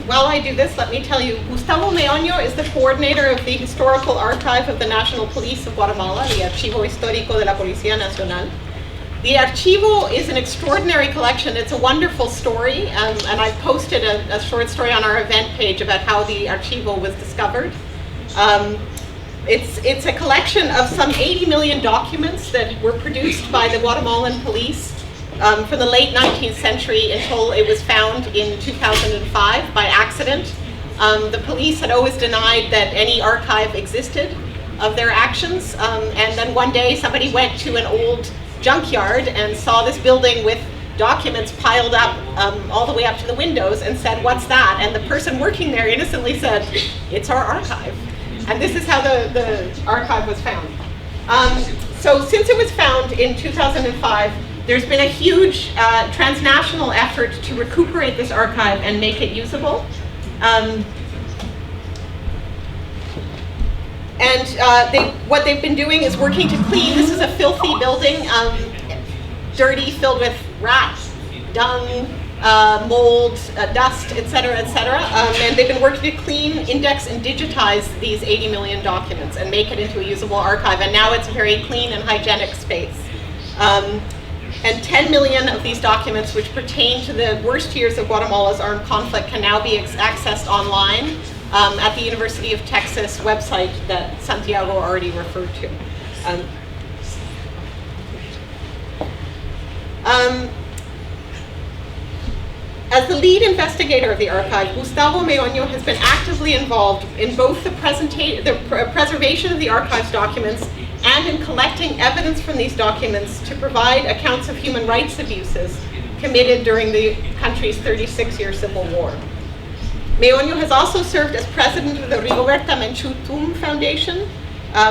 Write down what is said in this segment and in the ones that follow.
while I do this, let me tell you, Gustavo Meoño is the coordinator of the Historical Archive of the National Police of Guatemala, the Archivo Histórico de la Policía Nacional. The Archivo is an extraordinary collection. It's a wonderful story, and I've posted a short story on our event page about how the Archivo was discovered. It's a collection of some 80 million documents that were produced by the Guatemalan police from the late 19th century until it was found in 2005 by accident. The police had always denied that any archive existed of their actions, and then one day somebody went to an old junkyard and saw this building with documents piled up all the way up to the windows and said, "What's that?" And the person working there innocently said, "It's our archive." And this is how the archive was found. So since it was found in 2005, there's been a huge transnational effort to recuperate this archive and make it usable. What they've been doing is working to clean. This is a filthy building, dirty, filled with rats, dung, mold, dust, etc., etc. And they've been working to clean, index, and digitize these 80 million documents and make it into a usable archive. And now it's a very clean and hygienic space. And 10 million of these documents, which pertain to the worst years of Guatemala's armed conflict, can now be accessed online at the University of Texas website that Santiago already referred to. As the lead investigator of the archive, Gustavo Meoño has been actively involved in both the preservation of the archive's documents and in collecting evidence from these documents to provide accounts of human rights abuses committed during the country's 36-year civil war. Meoño has also served as president of the Rigoberta Menchú Tum Foundation,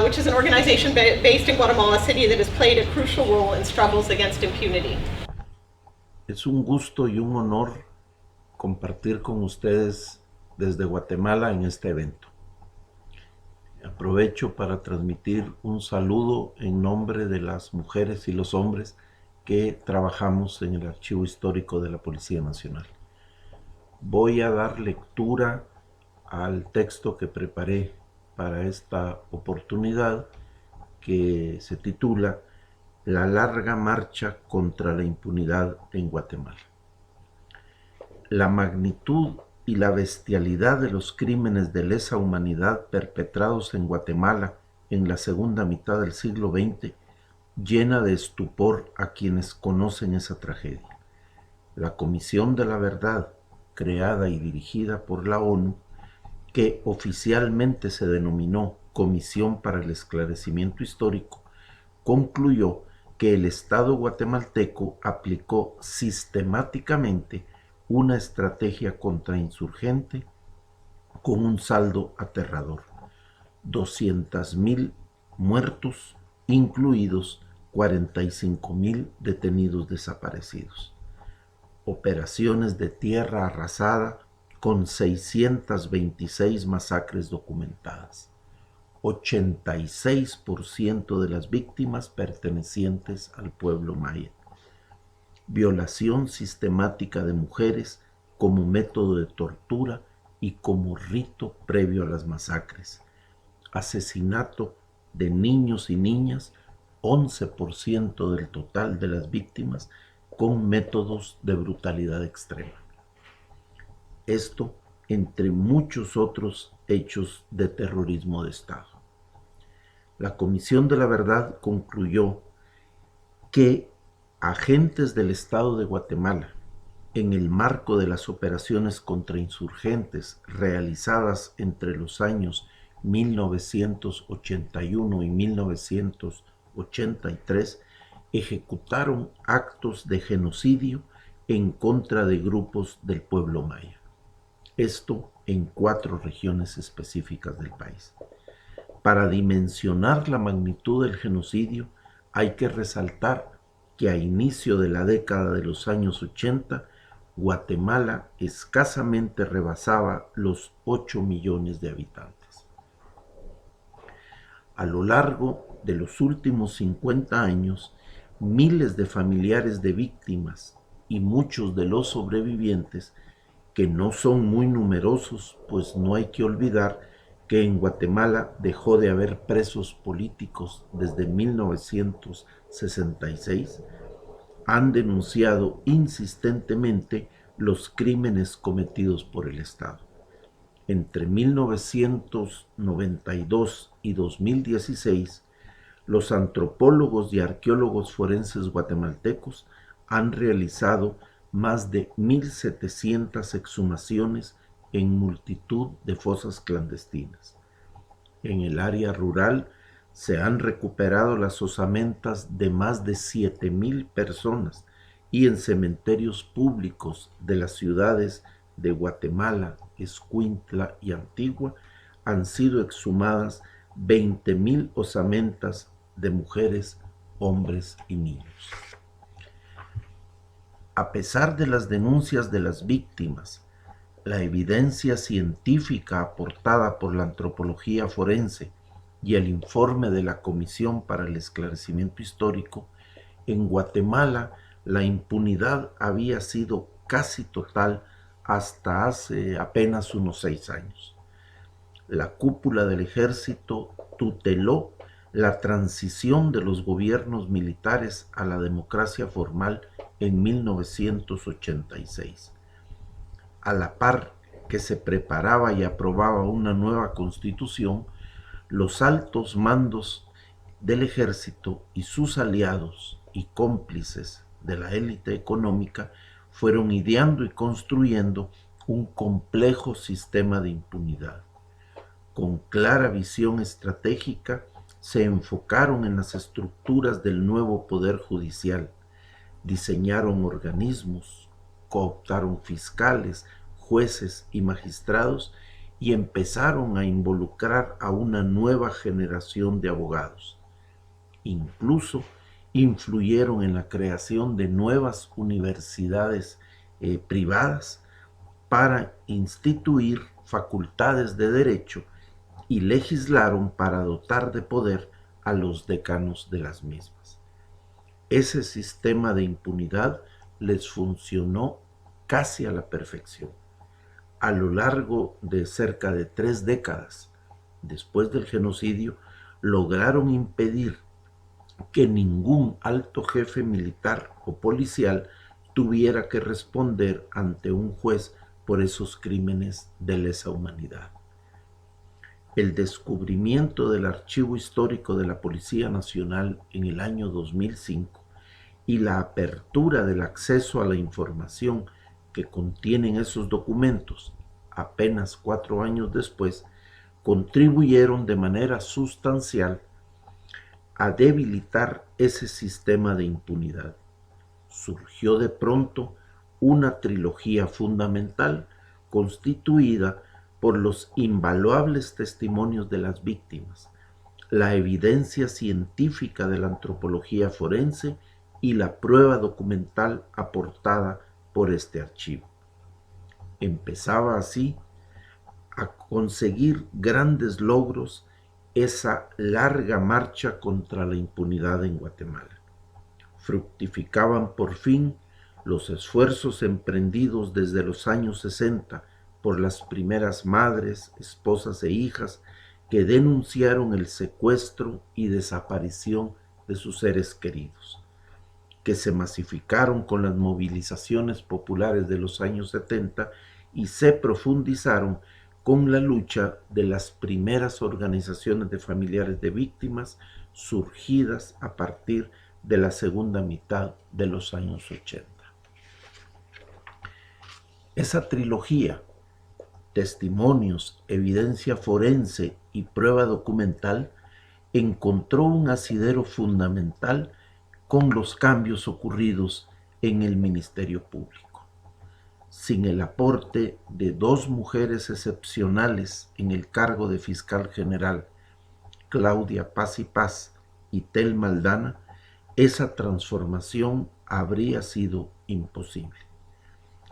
which is an organization based in Guatemala City that has played a crucial role in struggles against impunity. Es un gusto y un honor compartir con ustedes desde Guatemala en este evento. Aprovecho para transmitir un saludo en nombre de las mujeres y los hombres que trabajamos en el Archivo Histórico de la Policía Nacional. Voy a dar lectura al texto que preparé para esta oportunidad, que se titula La larga marcha contra la impunidad en Guatemala. La magnitud y la bestialidad de los crímenes de lesa humanidad perpetrados en Guatemala en la segunda mitad del siglo XX llena de estupor a quienes conocen esa tragedia. La Comisión de la Verdad, creada y dirigida por la ONU, que oficialmente se denominó Comisión para el Esclarecimiento Histórico, concluyó que el Estado guatemalteco aplicó sistemáticamente una estrategia contrainsurgente con un saldo aterrador: 200,000 muertos, incluidos 45,000 detenidos desaparecidos. Operaciones de tierra arrasada con 626 masacres documentadas. 86% de las víctimas pertenecientes al pueblo maya. Violación sistemática de mujeres como método de tortura y como rito previo a las masacres. Asesinato de niños y niñas, 11% del total de las víctimas, con métodos de brutalidad extrema. Esto entre muchos otros hechos de terrorismo de Estado. La Comisión de la Verdad concluyó que agentes del Estado de Guatemala, en el marco de las operaciones contrainsurgentes realizadas entre los años 1981 y 1983, ejecutaron actos de genocidio en contra de grupos del pueblo maya. Esto en 4 regiones específicas del país. Para dimensionar la magnitud del genocidio, hay que resaltar que a inicio de la década de los años 80, Guatemala escasamente rebasaba los 8 millones de habitantes. A lo largo de los últimos 50 años, miles de familiares de víctimas y muchos de los sobrevivientes que no son muy numerosos, pues no hay que olvidar que en Guatemala dejó de haber presos políticos desde 1966, han denunciado insistentemente los crímenes cometidos por el Estado. Entre 1992 y 2016, los antropólogos y arqueólogos forenses guatemaltecos han realizado más de 1.700 exhumaciones en multitud de fosas clandestinas. En el área rural se han recuperado las osamentas de más de 7,000 personas y en cementerios públicos de las ciudades de Guatemala, Escuintla y Antigua han sido exhumadas 20,000 osamentas de mujeres, hombres y niños. A pesar de las denuncias de las víctimas, la evidencia científica aportada por la antropología forense y el informe de la Comisión para el Esclarecimiento Histórico, en Guatemala la impunidad había sido casi total hasta hace apenas unos 6 años. La cúpula del ejército tuteló la transición de los gobiernos militares a la democracia formal en 1986. A la par que se preparaba y aprobaba una nueva constitución, los altos mandos del ejército y sus aliados y cómplices de la élite económica fueron ideando y construyendo un complejo sistema de impunidad. Con clara visión estratégica, se enfocaron en las estructuras del nuevo poder judicial, diseñaron organismos, cooptaron fiscales, jueces y magistrados y empezaron a involucrar a una nueva generación de abogados. Incluso influyeron en la creación de nuevas universidades privadas para instituir facultades de derecho y legislaron para dotar de poder a los decanos de las mismas. Ese sistema de impunidad les funcionó casi a la perfección. A lo largo de cerca de 3 décadas, después del genocidio, lograron impedir que ningún alto jefe militar o policial tuviera que responder ante un juez por esos crímenes de lesa humanidad. El descubrimiento del Archivo Histórico de la Policía Nacional en el año 2005 y la apertura del acceso a la información que contienen esos documentos apenas 4 años después, contribuyeron de manera sustancial a debilitar ese sistema de impunidad. Surgió de pronto una trilogía fundamental constituida por los invaluables testimonios de las víctimas, la evidencia científica de la antropología forense y la prueba documental aportada por este archivo. Empezaba así a conseguir grandes logros esa larga marcha contra la impunidad en Guatemala. Fructificaban por fin los esfuerzos emprendidos desde los años 60 por las primeras madres, esposas e hijas que denunciaron el secuestro y desaparición de sus seres queridos, que se masificaron con las movilizaciones populares de los años 70 y se profundizaron con la lucha de las primeras organizaciones de familiares de víctimas surgidas a partir de la segunda mitad de los años 80. Esa trilogía, testimonios, evidencia forense y prueba documental, encontró un asidero fundamental con los cambios ocurridos en el Ministerio Público. Sin el aporte de 2 mujeres excepcionales en el cargo de fiscal general, Claudia Paz y Paz y Telma Aldana, esa transformación habría sido imposible.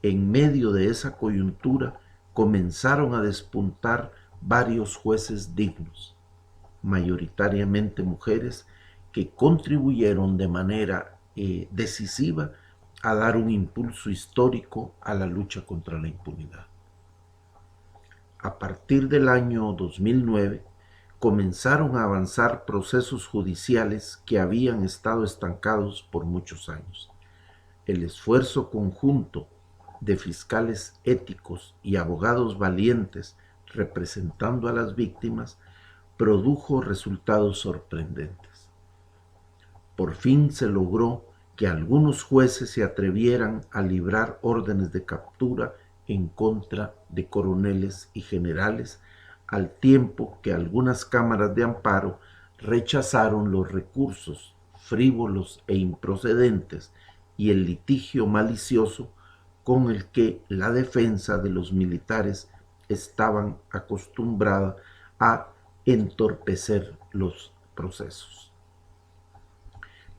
En medio de esa coyuntura comenzaron a despuntar varios jueces dignos, mayoritariamente mujeres, que contribuyeron de manera decisiva a dar un impulso histórico a la lucha contra la impunidad. A partir del año 2009, comenzaron a avanzar procesos judiciales que habían estado estancados por muchos años. El esfuerzo conjunto de fiscales éticos y abogados valientes representando a las víctimas produjo resultados sorprendentes. Por fin se logró que algunos jueces se atrevieran a librar órdenes de captura en contra de coroneles y generales, al tiempo que algunas cámaras de amparo rechazaron los recursos frívolos e improcedentes y el litigio malicioso con el que la defensa de los militares estaban acostumbrada a entorpecer los procesos.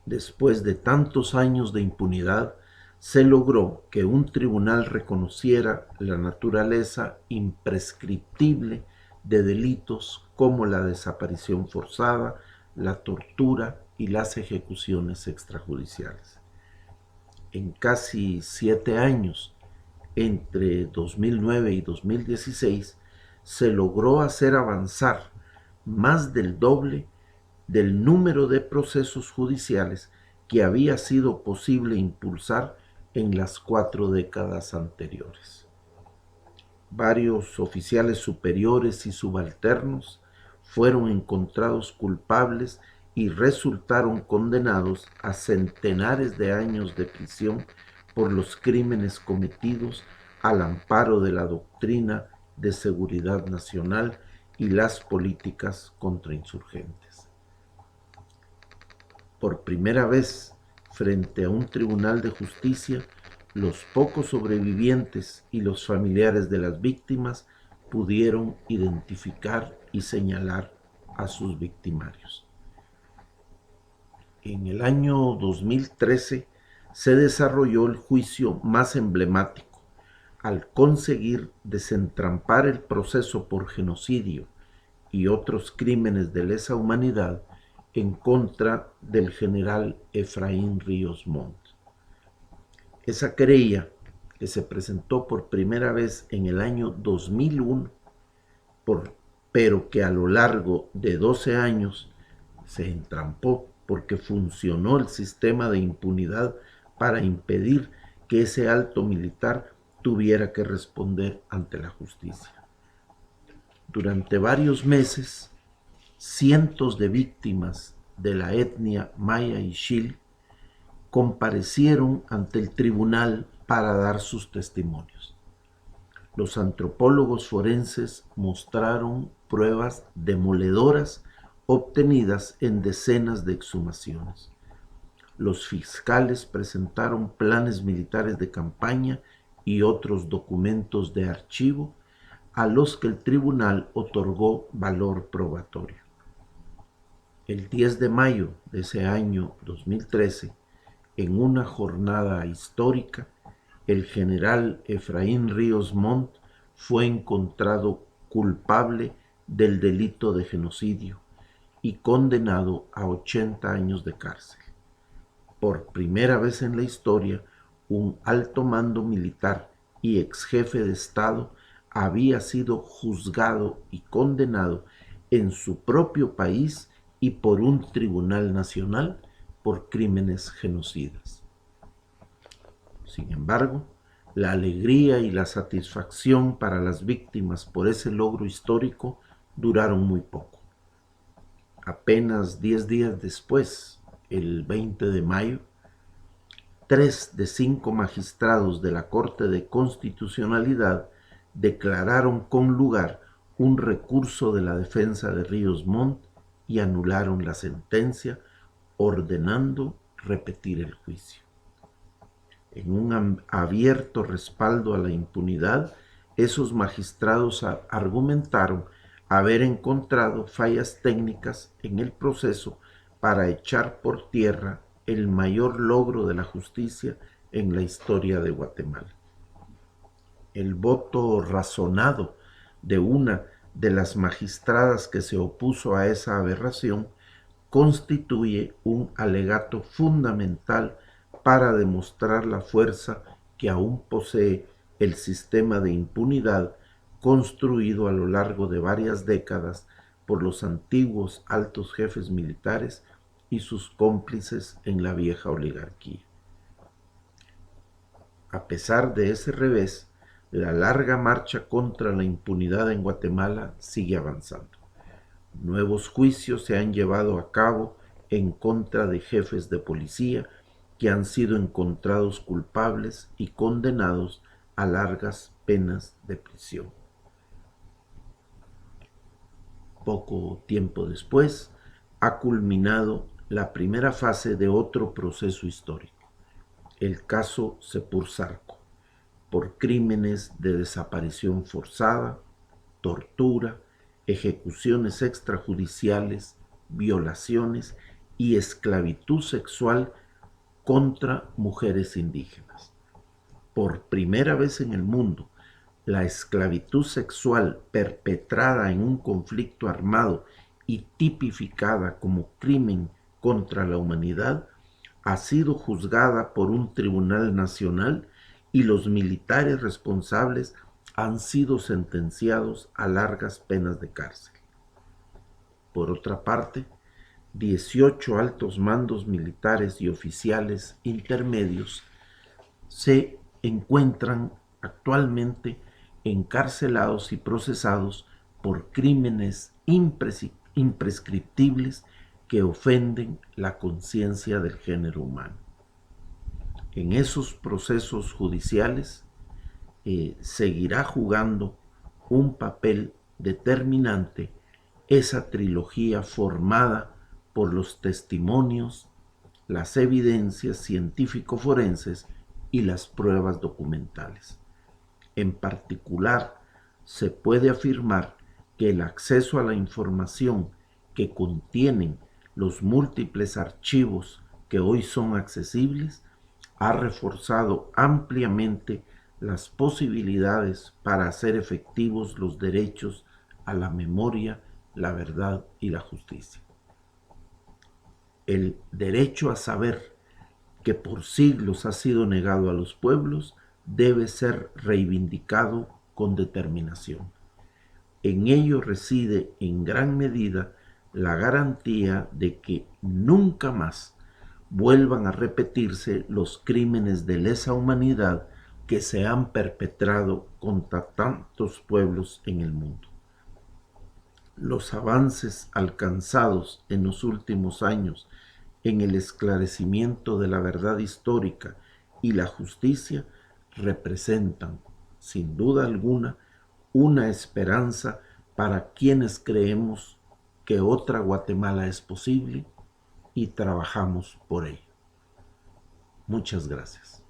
Después de tantos años de impunidad, se logró que un tribunal reconociera la naturaleza imprescriptible de delitos como la desaparición forzada, la tortura y las ejecuciones extrajudiciales. En casi 7 años, entre 2009 y 2016, se logró hacer avanzar más del doble del número de procesos judiciales que había sido posible impulsar en las 4 décadas anteriores. Varios oficiales superiores y subalternos fueron encontrados culpables y resultaron condenados a centenares de años de prisión por los crímenes cometidos al amparo de la doctrina de seguridad nacional y las políticas contrainsurgentes. Por primera vez, frente a un tribunal de justicia, los pocos sobrevivientes y los familiares de las víctimas pudieron identificar y señalar a sus victimarios. En el año 2013 se desarrolló el juicio más emblemático, al conseguir desentrampar el proceso por genocidio y otros crímenes de lesa humanidad en contra del general Efraín Ríos Montt. Esa querella, que se presentó por primera vez en el año 2001, pero que a lo largo de 12 años se entrampó porque funcionó el sistema de impunidad para impedir que ese alto militar tuviera que responder ante la justicia. Durante varios meses, cientos de víctimas de la etnia maya y xil comparecieron ante el tribunal para dar sus testimonios. Los antropólogos forenses mostraron pruebas demoledoras obtenidas en decenas de exhumaciones. Los fiscales presentaron planes militares de campaña y otros documentos de archivo a los que el tribunal otorgó valor probatorio. El 10 de mayo de ese año 2013, en una jornada histórica, el general Efraín Ríos Montt fue encontrado culpable del delito de genocidio y condenado a 80 años de cárcel. Por primera vez en la historia, un alto mando militar y ex jefe de Estado había sido juzgado y condenado en su propio país y por un tribunal nacional por crímenes genocidas. Sin embargo, la alegría y la satisfacción para las víctimas por ese logro histórico duraron muy poco. Apenas 10 días después, el 20 de mayo, 3 de 5 magistrados de la Corte de Constitucionalidad declararon con lugar un recurso de la defensa de Ríos Montt y anularon la sentencia, ordenando repetir el juicio. En un abierto respaldo a la impunidad, esos magistrados argumentaron haber encontrado fallas técnicas en el proceso para echar por tierra el mayor logro de la justicia en la historia de Guatemala. El voto razonado de una de las magistradas que se opuso a esa aberración constituye un alegato fundamental para demostrar la fuerza que aún posee el sistema de impunidad construido a lo largo de varias décadas por los antiguos altos jefes militares y sus cómplices en la vieja oligarquía. A pesar de ese revés, la larga marcha contra la impunidad en Guatemala sigue avanzando. Nuevos juicios se han llevado a cabo en contra de jefes de policía que han sido encontrados culpables y condenados a largas penas de prisión. Poco tiempo después, ha culminado la primera fase de otro proceso histórico, el caso Sepur Zarco, por crímenes de desaparición forzada, tortura, ejecuciones extrajudiciales, violaciones y esclavitud sexual contra mujeres indígenas. Por primera vez en el mundo, la esclavitud sexual perpetrada en un conflicto armado y tipificada como crimen contra la humanidad ha sido juzgada por un tribunal nacional y los militares responsables han sido sentenciados a largas penas de cárcel. Por otra parte, 18 altos mandos militares y oficiales intermedios se encuentran actualmente encarcelados y procesados por crímenes imprescriptibles que ofenden la conciencia del género humano. En esos procesos judiciales seguirá jugando un papel determinante esa trilogía formada por los testimonios, las evidencias científico-forenses y las pruebas documentales. En particular, se puede afirmar que el acceso a la información que contienen los múltiples archivos que hoy son accesibles ha reforzado ampliamente las posibilidades para hacer efectivos los derechos a la memoria, la verdad y la justicia. El derecho a saber, que por siglos ha sido negado a los pueblos, debe ser reivindicado con determinación. En ello reside en gran medida la garantía de que nunca más vuelvan a repetirse los crímenes de lesa humanidad que se han perpetrado contra tantos pueblos en el mundo. Los avances alcanzados en los últimos años en el esclarecimiento de la verdad histórica y la justicia representan, sin duda alguna, una esperanza para quienes creemos que otra Guatemala es posible y trabajamos por ello. Muchas gracias.